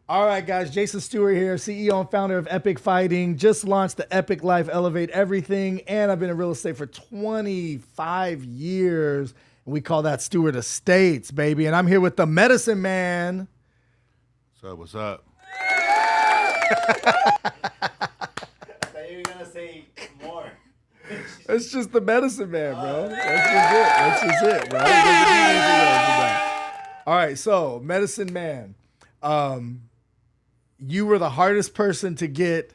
All right, guys. Jason Stewart here, CEO and founder of Epic Fighting. Just launched the Epic Life Elevate Everything, and I've been in real estate for 25 years. And we call that Stewart Estates, baby. And I'm here with the Medicine Man. So what's up? I thought you were gonna say more. It's just the Medicine Man, bro. That's just it, bro. He doesn't need anything else than that. All right, so Medicine Man. You were the hardest person to get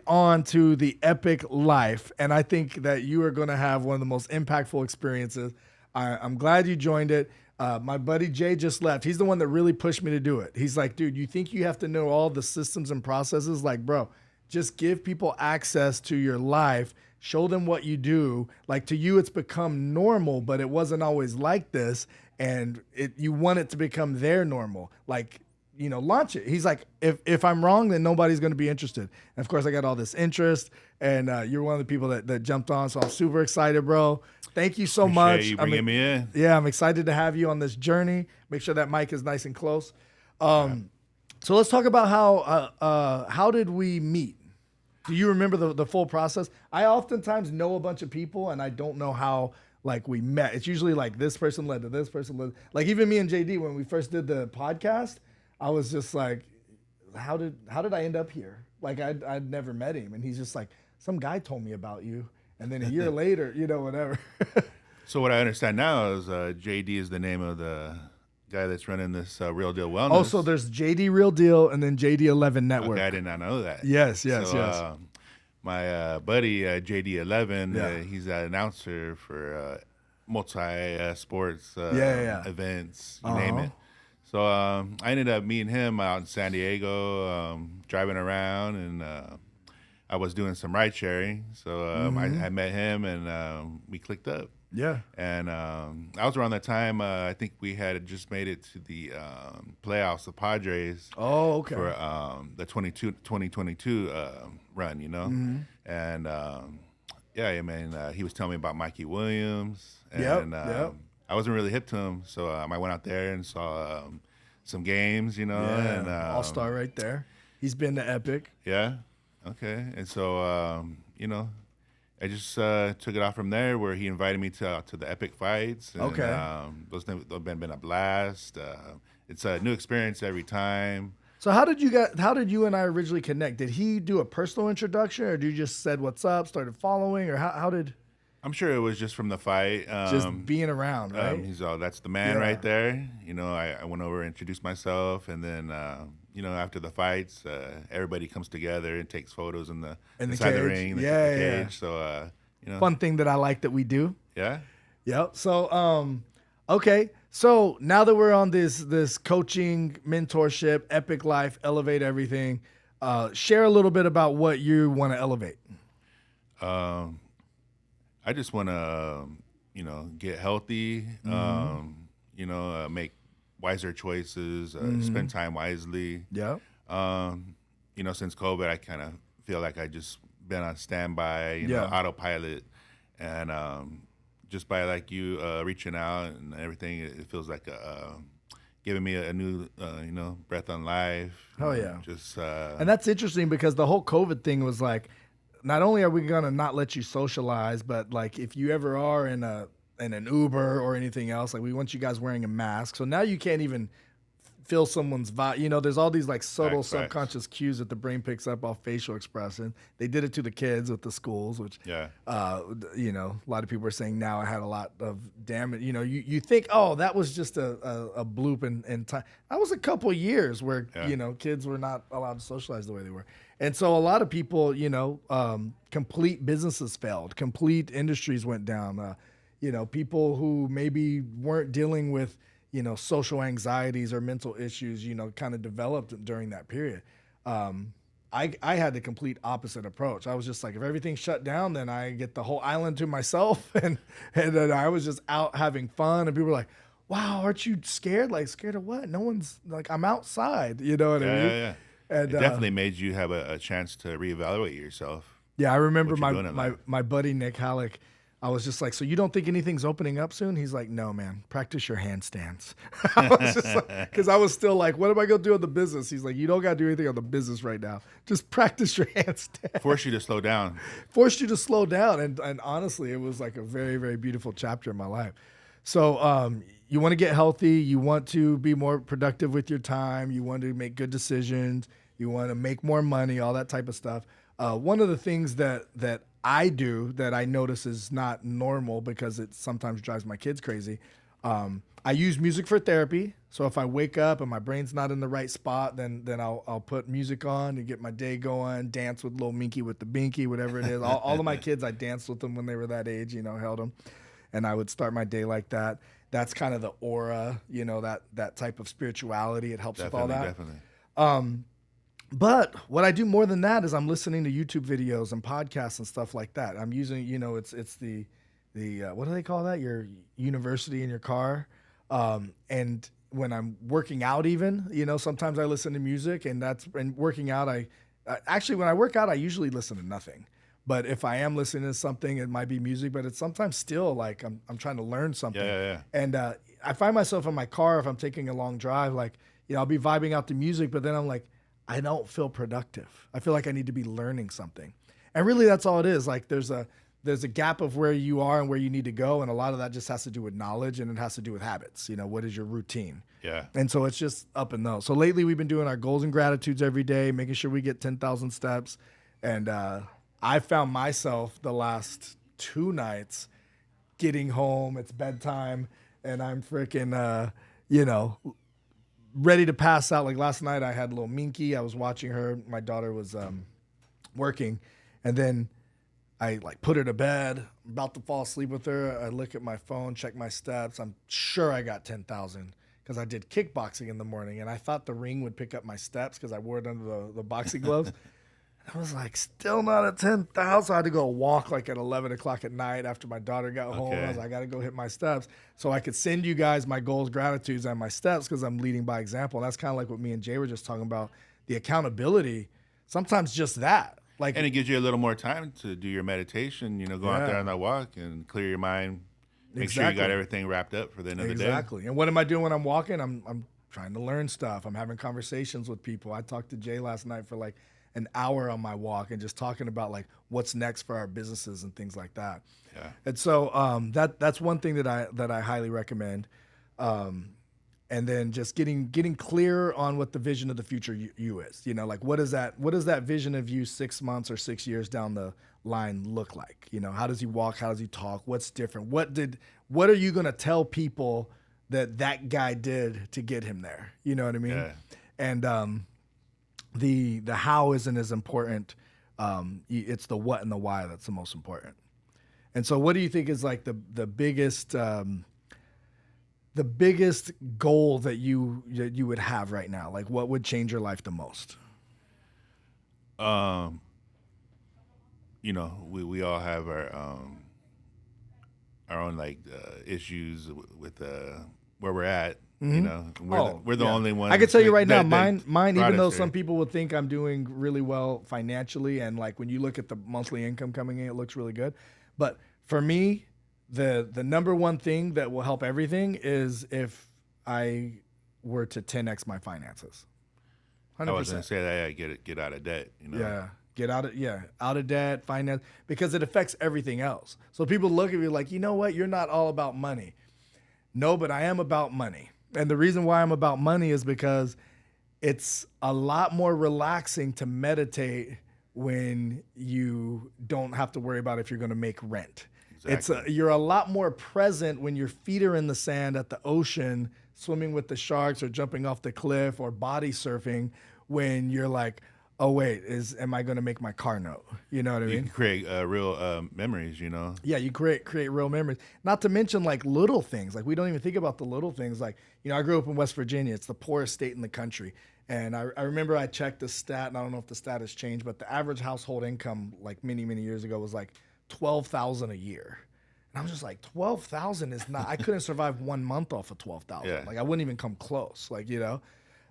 onto the Epic Life, and I think that you are going to have one of the most impactful experiences. I'm glad you joined it. My buddy Jay just left. He's the one that really pushed me to do it. He's like, dude, you think you have to know all the systems and processes? Like, bro, just give people access to your life. Show them what you do. Like, to you, it's become normal, but it wasn't always like this. And you want it to become their normal. Like, launch it. He's like, if I'm wrong, then nobody's going to be interested. And of course, I got all this interest, and you're one of the people that jumped on. So I'm super excited, bro. Thank you so much. Appreciate you bringing me in. Yeah, I'm excited to have you on this journey. Make sure that mic is nice and close. So let's talk about how did we meet? Do you remember the full process? I oftentimes know a bunch of people, and I don't know how we met. It's usually like this person led to this person. Like even me and JD, when we first did the podcast, I was just like, how did I end up here? Like I'd never met him, and he's just like, some guy told me about you, and then a year later, whatever. So what I understand now is JD is the name of the guy that's running this Real Deal Wellness. Oh, so there's JD Real Deal and then JD 11 Network. Okay, I did not know that. Yes. My buddy JD 11, he's an announcer for multi sports events, you name it. So I ended up meeting him out in San Diego, driving around, and I was doing some ride sharing. So I met him, and we clicked up. Yeah. And I was around that time. I think we had just made it to the playoffs, the Padres. Oh, okay. For the 2022 run, And he was telling me about Mikey Williams. And I wasn't really hip to him, so I went out there and saw some games, and all-star right there. He's been to Epic. Yeah. Okay. And so I just took it off from there, where he invited me to the Epic Fights. And, okay. Those have been a blast. It's a new experience every time. So how did you and I originally connect? Did he do a personal introduction, or did you just said what's up, started following, or how did? I'm sure it was just from the fight. Just being around, right? He's that's the man right there. I went over and introduced myself, and then after the fights, everybody comes together and takes photos inside the ring, the cage. So fun thing that I like that we do. Yeah. Yep. So okay. So now that we're on this coaching, mentorship, Epic Life, Elevate Everything, share a little bit about what you want to elevate. I just want to, get healthy, make wiser choices, spend time wisely. Yeah. Since COVID, I kind of feel like I just been on standby, autopilot, and just by you reaching out and everything, it feels like giving me a new, breath on life. Oh yeah. Just and that's interesting because the whole COVID thing was like, not only are we gonna not let you socialize, but if you ever are in an Uber or anything else, we want you guys wearing a mask. So now you can't even feel someone's vibe. There's all these subtle subconscious cues that the brain picks up off facial expression. They did it to the kids with the schools, which a lot of people are saying now I had a lot of damage. You think, oh, that was just a bloop in time. That was a couple of years where kids were not allowed to socialize the way they were. And so a lot of people, complete businesses failed, complete industries went down. People who maybe weren't dealing with, social anxieties or mental issues, kind of developed during that period. I had the complete opposite approach. I was just like, if everything shut down, then I get the whole island to myself. And then I was just out having fun. And people were like, wow, aren't you scared? Scared of what? No one's I'm outside. You know what I mean? Yeah. And, it definitely made you have a chance to reevaluate yourself. Yeah, I remember my buddy Nick Halleck. I was just like, so you don't think anything's opening up soon? He's like, no, man, practice your handstands. I was just like, because I was still like, what am I going to do on the business? He's like, you don't got to do anything on the business right now. Just practice your handstands. Force you to slow down. Forced you to slow down. And honestly, it was like a very, very beautiful chapter in my life. So you want to get healthy. You want to be more productive with your time. You want to make good decisions. You want to make more money, all that type of stuff. One of the things that I do that I notice is not normal because it sometimes drives my kids crazy. I use music for therapy. So if I wake up and my brain's not in the right spot, then I'll put music on to get my day going, dance with little Minky with the Binky, whatever it is. All of my kids, I danced with them when they were that age, held them. And I would start my day like that. That's kind of the aura, that type of spirituality. It helps with all that. Definitely. But what I do more than that is I'm listening to YouTube videos and podcasts and stuff like that. I'm using, it's the what do they call that? Your university in your car. And when I'm working out even, sometimes I listen to music and working out. Actually, when I work out, I usually listen to nothing. But if I am listening to something, it might be music, but it's sometimes still like I'm trying to learn something. Yeah. And I find myself in my car, if I'm taking a long drive, like, I'll be vibing out the music, but then I'm like, I don't feel productive. I feel like I need to be learning something. And really that's all it is. Like there's a gap of where you are and where you need to go. And a lot of that just has to do with knowledge and it has to do with habits. What is your routine? Yeah. And so it's just up and down. So lately we've been doing our goals and gratitudes every day, making sure we get 10,000 steps. And I found myself the last 2 nights getting home, it's bedtime, and I'm freaking, ready to pass out. Like last night I had little Minky. I was watching her. My daughter was working. And then I put her to bed, about to fall asleep with her. I look at my phone, check my steps. I'm sure I got 10,000 because I did kickboxing in the morning. And I thought the ring would pick up my steps because I wore it under the boxing gloves. I was like, still not at 10,000. I had to go walk like at 11 o'clock at night after my daughter got home. I was like, I got to go hit my steps so I could send you guys my goals, gratitudes, and my steps because I'm leading by example. And that's kind of like what me and Jay were just talking about, the accountability. Sometimes just that. And it gives you a little more time to do your meditation, go out there on that walk and clear your mind. Make sure you got everything wrapped up for the end of the day. Exactly. And what am I doing when I'm walking? I'm trying to learn stuff. I'm having conversations with people. I talked to Jay last night for like an hour on my walk and just talking about like what's next for our businesses and things like that. Yeah. And so that's one thing that I highly recommend. And then just getting clear on what the vision of the future you is. Like what is that vision of you 6 months or 6 years down the line look like? How does he walk? How does he talk? What's different? What are you going to tell people that guy did to get him there? You know what I mean? Yeah. And the how isn't as important. It's the what and the why that's the most important. And so what do you think is like the biggest goal that you would have right now? Like what would change your life the most? We all have our own issues with where we're at. Mm-hmm. We're the only ones. I can tell you right now, mine. Even though some people would think I'm doing really well financially, and like when you look at the monthly income coming in, it looks really good. But for me, the number one thing that will help everything is if I were to 10x my finances. 100%. I was gonna say that. Yeah, get out of debt. Yeah. Get out of debt, finance, because it affects everything else. So people look at me like, you know what? You're not all about money. No, but I am about money. And the reason why I'm about money is because it's a lot more relaxing to meditate when you don't have to worry about if you're going to make rent. Exactly. You're a lot more present when your feet are in the sand at the ocean, swimming with the sharks or jumping off the cliff or body surfing when you're like, oh wait, am I going to make my car note? You know what I mean? You can create real memories, Yeah, you create real memories. Not to mention like little things. Like we don't even think about the little things. Like, I grew up in West Virginia. It's the poorest state in the country. And I remember I checked the stat, and I don't know if the stat has changed, but the average household income like many, many years ago was like $12,000 a year. And I was just like, 12,000 is not, I couldn't survive 1 month off of 12,000. Yeah. Like I wouldn't even come close,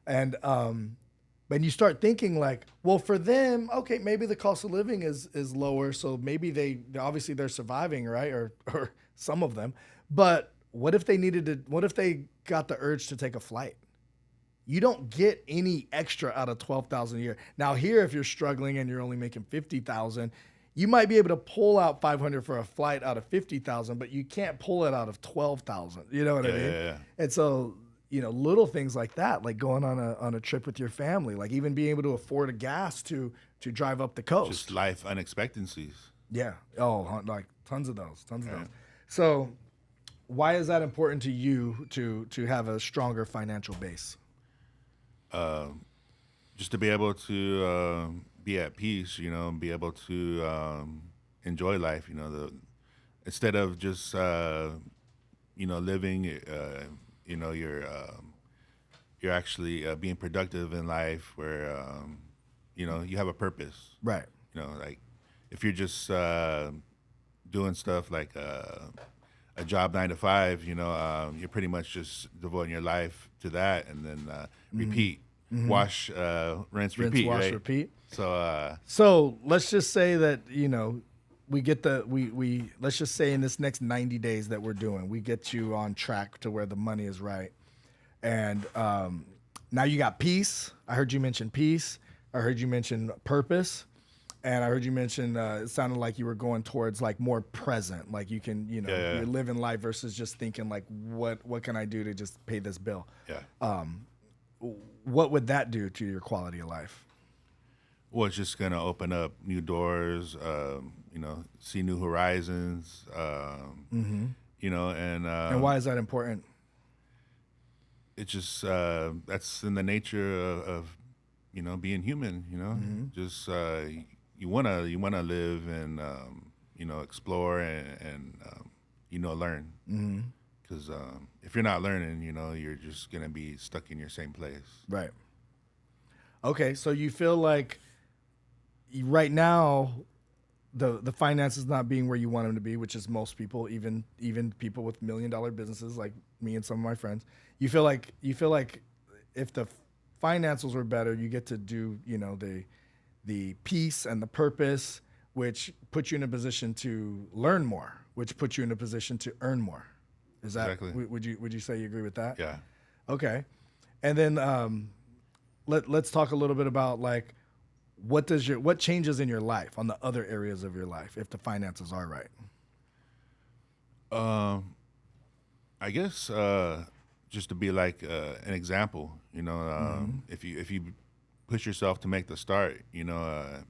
and, But you start thinking like, well, for them, okay, maybe the cost of living is lower, so maybe they obviously they're surviving, right? Or some of them. But what if they needed to? What if they got the urge to take a flight? You don't get any extra out of 12,000 a year. Now here, if you're struggling and you're only making 50,000, you might be able to pull out 500 for a flight out of 50,000, but you can't pull it out of 12,000. You know what I mean? Yeah. And so, little things like that, like going on a trip with your family, like even being able to afford a gas to drive up the coast. Just life unexpectancies. Yeah. Oh, like tons of those. So why is that important to you to have a stronger financial base? Just to be able to be at peace, be able to enjoy life, instead of just living, you're actually being productive in life, where you have a purpose, Right. Like if you're just doing stuff like a job 9 to 5, you're pretty much just devoting your life to that, and then repeat, wash, rinse, repeat, wash, right? repeat. So let's just say that we get we let's just say in this next 90 days that we're doing, we get you on track to where the money is right, and now you got peace. I heard you mention peace. I heard you mention purpose. And I heard you mention it sounded like you were going towards like more present, like you can, you're living life versus just thinking like, what can I do to just pay this bill? Yeah. What would that do to your quality of life? Well, it's just gonna open up new doors, see new horizons, and why is that important? It's just that's in the nature of being human. Just you wanna live and explore and learn, because if you're not learning, you're just gonna be stuck in your same place. Right. Okay, so you feel like right now the finances not being where you want them to be, which is most people, even people with $1 million businesses like me and some of my friends. You feel like if the financials were better, you get to do the peace and the purpose, which puts you in a position to learn more, which puts you in a position to earn more. Is that exactly? Would you say you agree with that? Yeah. Okay, and then let's talk a little bit about like what changes in your life on the other areas of your life if the finances are right. I guess just to be like an example, if you push yourself to make the start,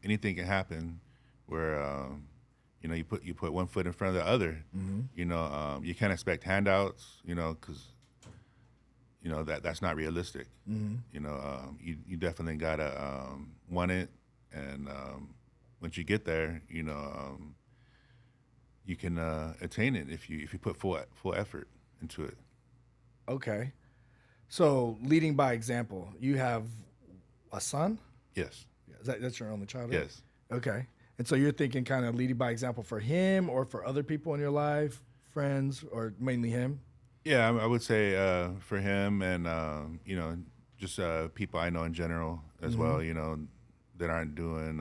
anything can happen where you put one foot in front of the other. You can't expect handouts, because that's not realistic. You definitely gotta want it, and once you get there, you can attain it if you put full effort into it. Okay, so leading by example, you have a son? Yes. That's your only child, right? Yes. Okay. And so you're thinking kind of leading by example for him or for other people in your life, friends, or mainly him? Yeah, I would say for him and, just people I know in general as well, that aren't doing,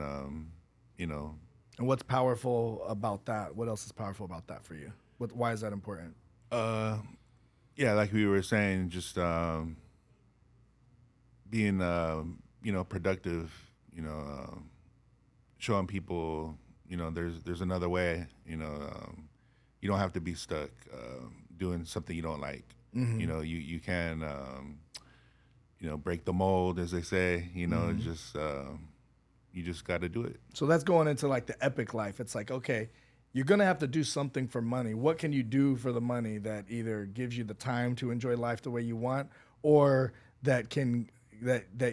And what's powerful about that? What else is powerful about that for you? Why is that important? Yeah, like we were saying, just being, productive, showing people, there's another way, you don't have to be stuck doing something you don't like. You can, break the mold, as they say, just, you just got to do it. So that's going into like the epic life. It's like, okay, you're going to have to do something for money. What can you do for the money that either gives you the time to enjoy life the way you want, or that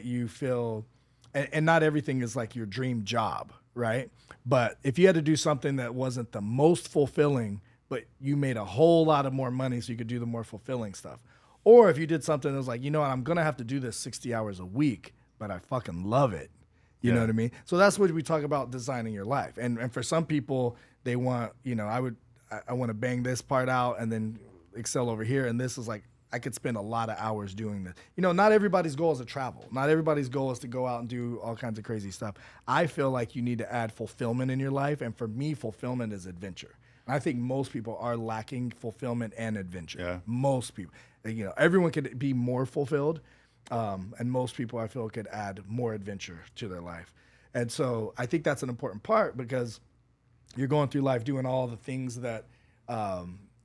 you feel, and not everything is like your dream job, right? But if you had to do something that wasn't the most fulfilling, but you made a whole lot of more money so you could do the more fulfilling stuff. Or if you did something that was like, what, I'm going to have to do this 60 hours a week, but I fucking love it. You know what I mean? So that's what we talk about, designing your life. And for some people, they want, I want to bang this part out and then excel over here. And this is like, I could spend a lot of hours doing this. You know, not everybody's goal is to travel. Not everybody's goal is to go out and do all kinds of crazy stuff. I feel like you need to add fulfillment in your life. And for me, fulfillment is adventure. And I think most people are lacking fulfillment and adventure. Yeah. Most people. You know, everyone could be more fulfilled. And most people, I feel, could add more adventure to their life. And so I think that's an important part because you're going through life doing all the things that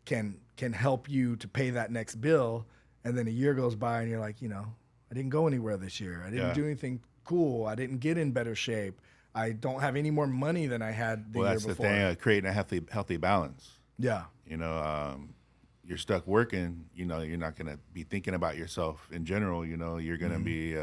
can help you to pay that next bill. And then a year goes by and you're like, you know, I didn't go anywhere this year. I didn't do anything cool. I didn't get in better shape. I don't have any more money than I had the year before. Well, that's the thing, creating a healthy balance. Yeah. You know, you're stuck working, you know, you're not going to be thinking about yourself in general. You know, you're going to be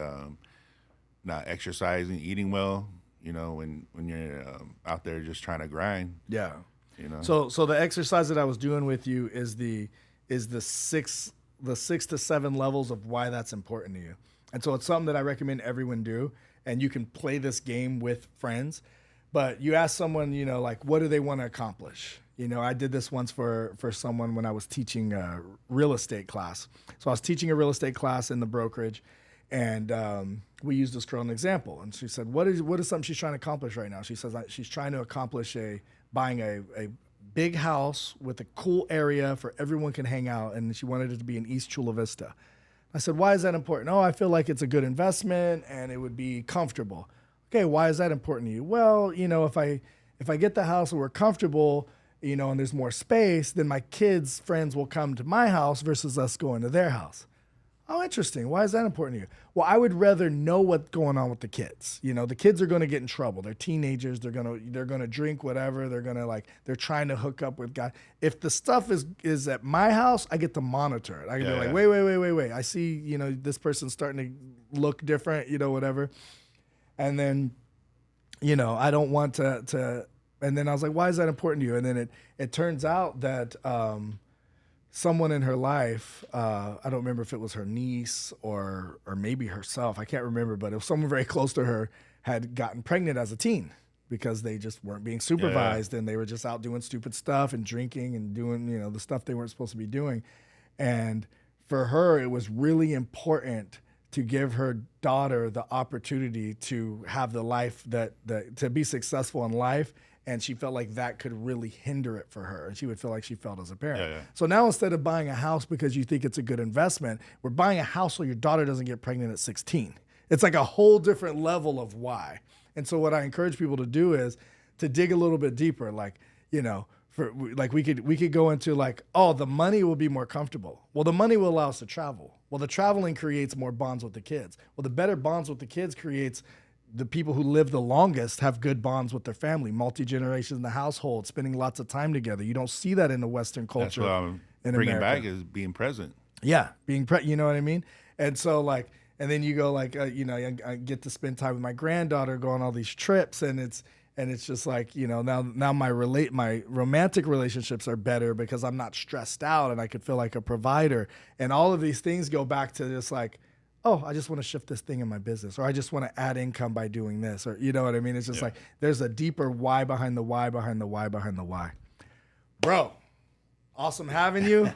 not exercising, eating well, you know, when you're out there just trying to grind. Yeah. You know. So the exercise that I was doing with you is the 6 to 7 levels of why that's important to you. And so it's something that I recommend everyone do. And you can play this game with friends. But you ask someone, you know, like, what do they want to accomplish? You know, I did this once for someone when I was teaching a real estate class. So I was teaching a real estate class in the brokerage, and we used this girl an example. And she said, what is something she's trying to accomplish right now? She says she's trying to accomplish buying a big house with a cool area for everyone can hang out, and she wanted it to be in East Chula Vista. I said, why is that important? Oh, I feel like it's a good investment and it would be comfortable. Okay, why is that important to you? Well, you know, if I get the house and we're comfortable, you know, and there's more space, then my kids' friends will come to my house versus us going to their house. Oh, interesting. Why is that important to you? Well, I would rather know what's going on with the kids. You know, the kids are going to get in trouble. They're teenagers. They're gonna drink whatever. They're trying to hook up with guys. If the stuff is at my house, I get to monitor it. I can be like, wait. I see, you know, this person's starting to look different, you know, whatever. And then, you know, I don't want to. And then I was like, why is that important to you? And then it turns out that someone in her life, I don't remember if it was her niece or maybe herself, I can't remember, but it was someone very close to her, had gotten pregnant as a teen because they just weren't being supervised and they were just out doing stupid stuff and drinking and doing, you know, the stuff they weren't supposed to be doing. And for her, it was really important to give her daughter the opportunity to have the life that to be successful in life. And she felt like that could really hinder it for her. And she would feel like she felt as a parent. Yeah. So now instead of buying a house because you think it's a good investment, we're buying a house so your daughter doesn't get pregnant at 16. It's like a whole different level of why. And so what I encourage people to do is to dig a little bit deeper. Like, you know, we could go into like, oh, the money will be more comfortable. Well, the money will allow us to travel. Well, the traveling creates more bonds with the kids. Well, the better bonds with the kids creates the people who live the longest have good bonds with their family, multi-generations in the household, spending lots of time together. You don't see that in the Western culture. That's what I'm bringing back is being present. Yeah, you know what I mean? And so like, and then you go like, you know, I get to spend time with my granddaughter, go on all these trips, and it's just like, you know, now my romantic relationships are better because I'm not stressed out and I could feel like a provider. And all of these things go back to just like, oh, I just want to shift this thing in my business, or I just want to add income by doing this, or you know what I mean? It's just like there's a deeper why behind the why behind the why behind the why. Bro, awesome having you.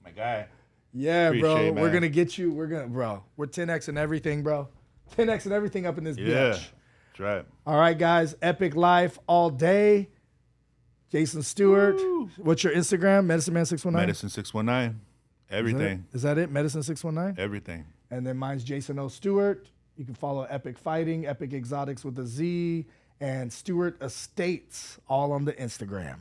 My guy. Yeah, Appreciate bro. it, man. We're going to get you. We're 10X and everything, bro. 10X and everything up in this bitch. Yeah, that's right. All right, guys. Epic life all day. Jason Stewart. Woo. What's your Instagram? Medicine Man 619. Medicine 619. Everything. Is that it? Medicine 619. Everything. And then mine's Jason O. Stewart. You can follow Epic Fighting, Epic Exotics with a Z, and Stewart Estates, all on the Instagram.